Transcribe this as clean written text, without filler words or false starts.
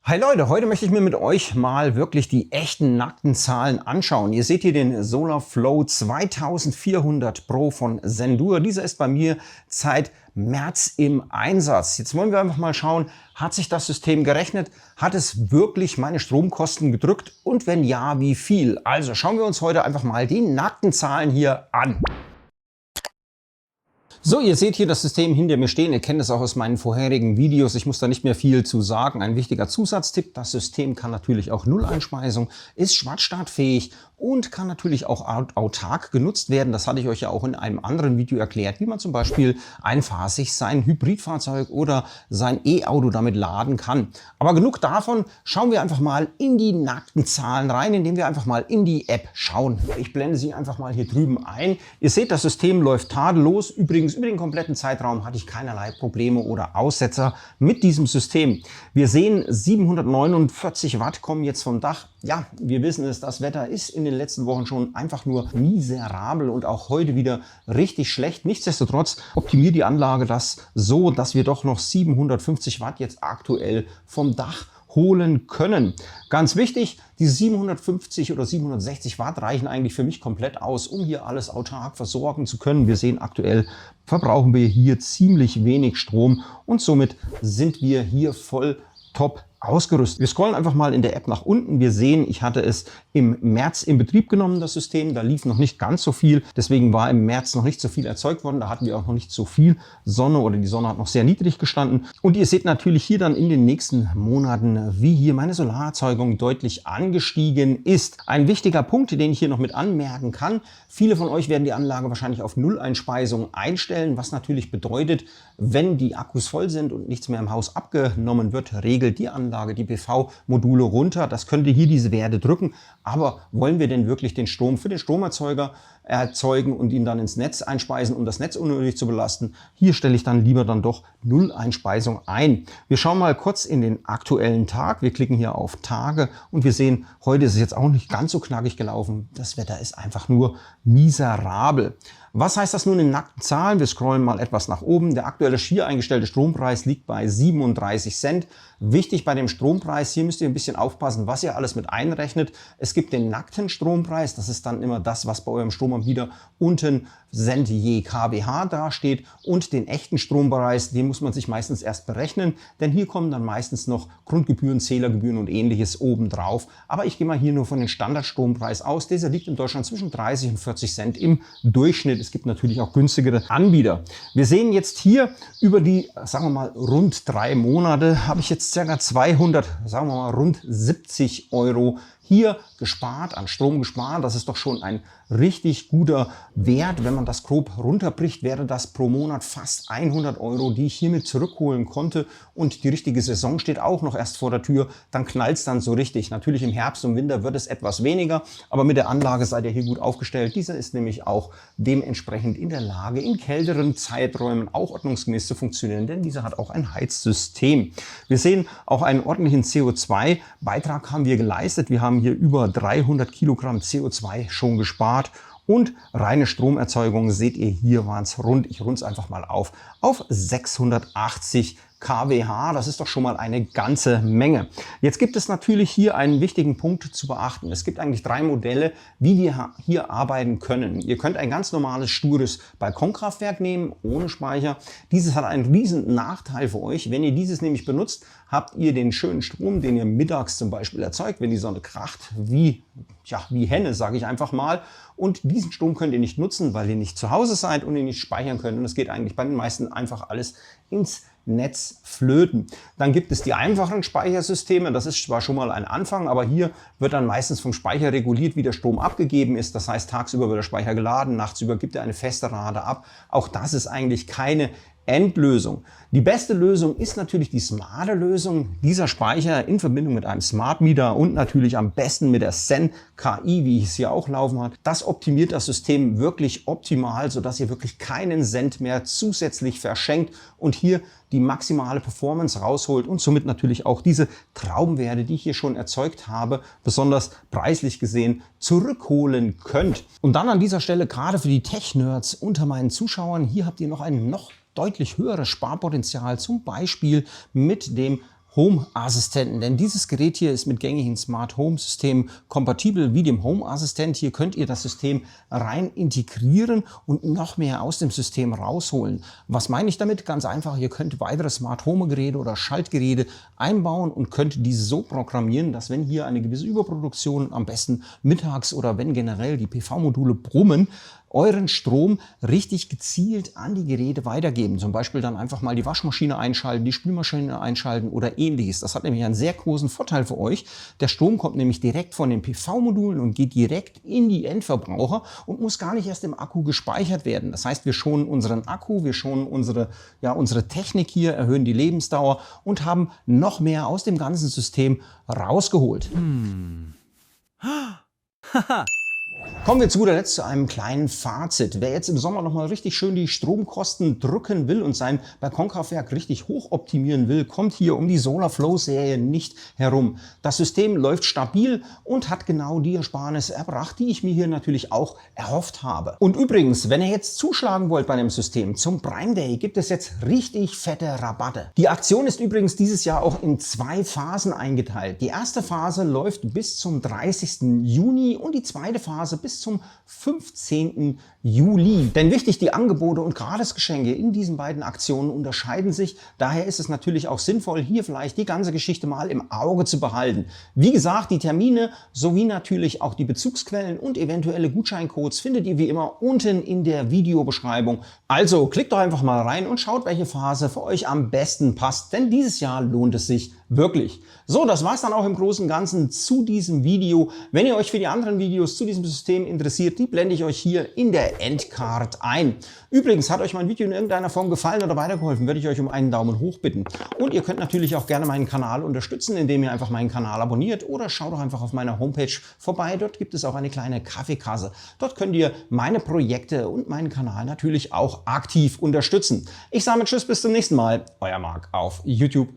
Hi Leute, heute möchte ich mir mit euch mal wirklich die echten nackten Zahlen anschauen. Ihr seht hier den SolarFlow 2400 Pro von Sendur. Dieser ist bei mir seit März im Einsatz. Jetzt wollen wir einfach mal schauen, hat sich das System gerechnet? Hat es wirklich meine Stromkosten gedrückt? Und wenn ja, wie viel? Also schauen wir uns heute einfach mal die nackten Zahlen hier an. So, ihr seht hier das System hinter mir stehen. Ihr kennt es auch aus meinen vorherigen Videos. Ich muss da nicht mehr viel zu sagen. Ein wichtiger Zusatztipp: Das System kann natürlich auch Nulleinspeisung, ist schwarzstartfähig und kann natürlich auch autark genutzt werden. Das hatte ich euch ja auch in einem anderen Video erklärt, wie man zum Beispiel einphasig sein Hybridfahrzeug oder sein E-Auto damit laden kann. Aber genug davon. Schauen wir einfach mal in die nackten Zahlen rein, indem wir einfach mal in die App schauen. Ich blende sie einfach mal hier drüben ein. Ihr seht, das System läuft tadellos. Übrigens, über den kompletten Zeitraum hatte ich keinerlei Probleme oder Aussetzer mit diesem System. Wir sehen, 749 Watt kommen jetzt vom Dach. Ja, wir wissen es, das Wetter ist in den letzten Wochen schon einfach nur miserabel und auch heute wieder richtig schlecht. Nichtsdestotrotz optimiert die Anlage das so, dass wir doch noch 750 Watt jetzt aktuell vom Dach holen können. Ganz wichtig, diese 750 oder 760 Watt reichen eigentlich für mich komplett aus, um hier alles autark versorgen zu können. Wir sehen, aktuell verbrauchen wir hier ziemlich wenig Strom und somit sind wir hier voll top ausgerüstet. Wir scrollen einfach mal in der App nach unten. Wir sehen, ich hatte es im März in Betrieb genommen, das System. Da lief noch nicht ganz so viel. Deswegen war im März noch nicht so viel erzeugt worden. Da hatten wir auch noch nicht so viel Sonne oder die Sonne hat noch sehr niedrig gestanden. Und ihr seht natürlich hier dann in den nächsten Monaten, wie hier meine Solarerzeugung deutlich angestiegen ist. Ein wichtiger Punkt, den ich hier noch mit anmerken kann: Viele von euch werden die Anlage wahrscheinlich auf Nulleinspeisung einstellen, was natürlich bedeutet, wenn die Akkus voll sind und nichts mehr im Haus abgenommen wird, regelt die Anlage die PV-Module runter. Das könnte hier diese Werte drücken. Aber wollen wir denn wirklich den Strom für den Stromerzeuger erzeugen und ihn dann ins Netz einspeisen, um das Netz unnötig zu belasten? Hier stelle ich dann lieber doch Nulleinspeisung ein. Wir schauen mal kurz in den aktuellen Tag. Wir klicken hier auf Tage und wir sehen, heute ist es jetzt auch nicht ganz so knackig gelaufen. Das Wetter ist einfach nur miserabel. Was heißt das nun in nackten Zahlen? Wir scrollen mal etwas nach oben. Der aktuelle hier eingestellte Strompreis liegt bei 37 Cent. Wichtig bei dem Strompreis: Hier müsst ihr ein bisschen aufpassen, was ihr alles mit einrechnet. Es gibt den nackten Strompreis. Das ist dann immer das, was bei eurem Stromanbieter unten Cent je kWh dasteht. Und den echten Strompreis, den muss man sich meistens erst berechnen, denn hier kommen dann meistens noch Grundgebühren, Zählergebühren und ähnliches obendrauf. Aber ich gehe mal hier nur von dem Standardstrompreis aus. Dieser liegt in Deutschland zwischen 30 und 40 Cent im Durchschnitt. Es gibt natürlich auch günstigere Anbieter. Wir sehen jetzt hier über die, sagen wir mal, rund 3 Monate habe ich jetzt ca. 200, sagen wir mal rund 70 Euro hier gespart, an Strom gespart. Das ist doch schon ein richtig guter Wert. Wenn man das grob runterbricht, wäre das pro Monat fast 100 Euro, die ich hiermit zurückholen konnte. Und die richtige Saison steht auch noch erst vor der Tür. Dann knallt es dann so richtig. Natürlich im Herbst und Winter wird es etwas weniger, aber mit der Anlage seid ihr hier gut aufgestellt. Diese ist nämlich auch dementsprechend in der Lage, in kälteren Zeiträumen auch ordnungsgemäß zu funktionieren, denn dieser hat auch ein Heizsystem. Wir sehen auch einen ordentlichen CO2-Beitrag haben wir geleistet. Wir haben hier über 300 Kilogramm CO2 schon gespart. Und reine Stromerzeugung, seht ihr, hier waren es rund, ich runde es einfach mal auf 680 kWh. Das ist doch schon mal eine ganze Menge. Jetzt gibt es natürlich hier einen wichtigen Punkt zu beachten. Es gibt eigentlich 3 Modelle, wie wir hier arbeiten können. Ihr könnt ein ganz normales, stures Balkonkraftwerk nehmen, ohne Speicher. Dieses hat einen riesen Nachteil für euch. Wenn ihr dieses nämlich benutzt, habt ihr den schönen Strom, den ihr mittags zum Beispiel erzeugt, wenn die Sonne kracht, wie Henne, sage ich einfach mal. Und diesen Strom könnt ihr nicht nutzen, weil ihr nicht zu Hause seid und ihr nicht speichern könnt. Und es geht eigentlich bei den meisten einfach alles ins Netz flöten. Dann gibt es die einfachen Speichersysteme. Das ist zwar schon mal ein Anfang, aber hier wird dann meistens vom Speicher reguliert, wie der Strom abgegeben ist. Das heißt, tagsüber wird der Speicher geladen, nachtsüber gibt er eine feste Rate ab. Auch das ist eigentlich keine Endlösung. Die beste Lösung ist natürlich die smarte Lösung. Dieser Speicher in Verbindung mit einem Smart Meter und natürlich am besten mit der Zen KI, wie ich es hier auch laufen habe. Das optimiert das System wirklich optimal, sodass ihr wirklich keinen Cent mehr zusätzlich verschenkt und hier die maximale Performance rausholt und somit natürlich auch diese Traumwerte, die ich hier schon erzeugt habe, besonders preislich gesehen zurückholen könnt. Und dann an dieser Stelle gerade für die Tech-Nerds unter meinen Zuschauern: Hier habt ihr noch ein deutlich höheres Sparpotenzial, zum Beispiel mit dem Home-Assistenten. Denn dieses Gerät hier ist mit gängigen Smart Home-Systemen kompatibel wie dem Home-Assistent. Hier könnt ihr das System rein integrieren und noch mehr aus dem System rausholen. Was meine ich damit? Ganz einfach, ihr könnt weitere Smart Home-Geräte oder Schaltgeräte einbauen und könnt diese so programmieren, dass wenn hier eine gewisse Überproduktion, am besten mittags oder wenn generell die PV-Module brummen, euren Strom richtig gezielt an die Geräte weitergeben. Zum Beispiel dann einfach mal die Waschmaschine einschalten, die Spülmaschine einschalten oder ähnliches. Das hat nämlich einen sehr großen Vorteil für euch. Der Strom kommt nämlich direkt von den PV-Modulen und geht direkt in die Endverbraucher und muss gar nicht erst im Akku gespeichert werden. Das heißt, wir schonen unseren Akku, wir schonen unsere Technik hier, erhöhen die Lebensdauer und haben noch mehr aus dem ganzen System rausgeholt. Haha. Kommen wir zu guter Letzt zu einem kleinen Fazit. Wer jetzt im Sommer nochmal richtig schön die Stromkosten drücken will und sein Balkonkraftwerk richtig hoch optimieren will, kommt hier um die Solarflow-Serie nicht herum. Das System läuft stabil und hat genau die Ersparnis erbracht, die ich mir hier natürlich auch erhofft habe. Und übrigens, wenn ihr jetzt zuschlagen wollt bei dem System, zum Prime Day gibt es jetzt richtig fette Rabatte. Die Aktion ist übrigens dieses Jahr auch in 2 Phasen eingeteilt. Die erste Phase läuft bis zum 30. Juni und die zweite Phase bis zum 15. Juli. Denn wichtig, die Angebote und Gratisgeschenke in diesen beiden Aktionen unterscheiden sich. Daher ist es natürlich auch sinnvoll, hier vielleicht die ganze Geschichte mal im Auge zu behalten. Wie gesagt, die Termine sowie natürlich auch die Bezugsquellen und eventuelle Gutscheincodes findet ihr wie immer unten in der Videobeschreibung. Also klickt doch einfach mal rein und schaut, welche Phase für euch am besten passt, denn dieses Jahr lohnt es sich wirklich. So, das war's dann auch im Großen und Ganzen zu diesem Video. Wenn ihr euch für die anderen Videos zu diesem System interessiert, die blende ich euch hier in der Endcard ein. Übrigens, hat euch mein Video in irgendeiner Form gefallen oder weitergeholfen, würde ich euch um einen Daumen hoch bitten. Und ihr könnt natürlich auch gerne meinen Kanal unterstützen, indem ihr einfach meinen Kanal abonniert oder schaut doch einfach auf meiner Homepage vorbei. Dort gibt es auch eine kleine Kaffeekasse. Dort könnt ihr meine Projekte und meinen Kanal natürlich auch aktiv unterstützen. Ich sage Tschüss, bis zum nächsten Mal. Euer Marc auf YouTube.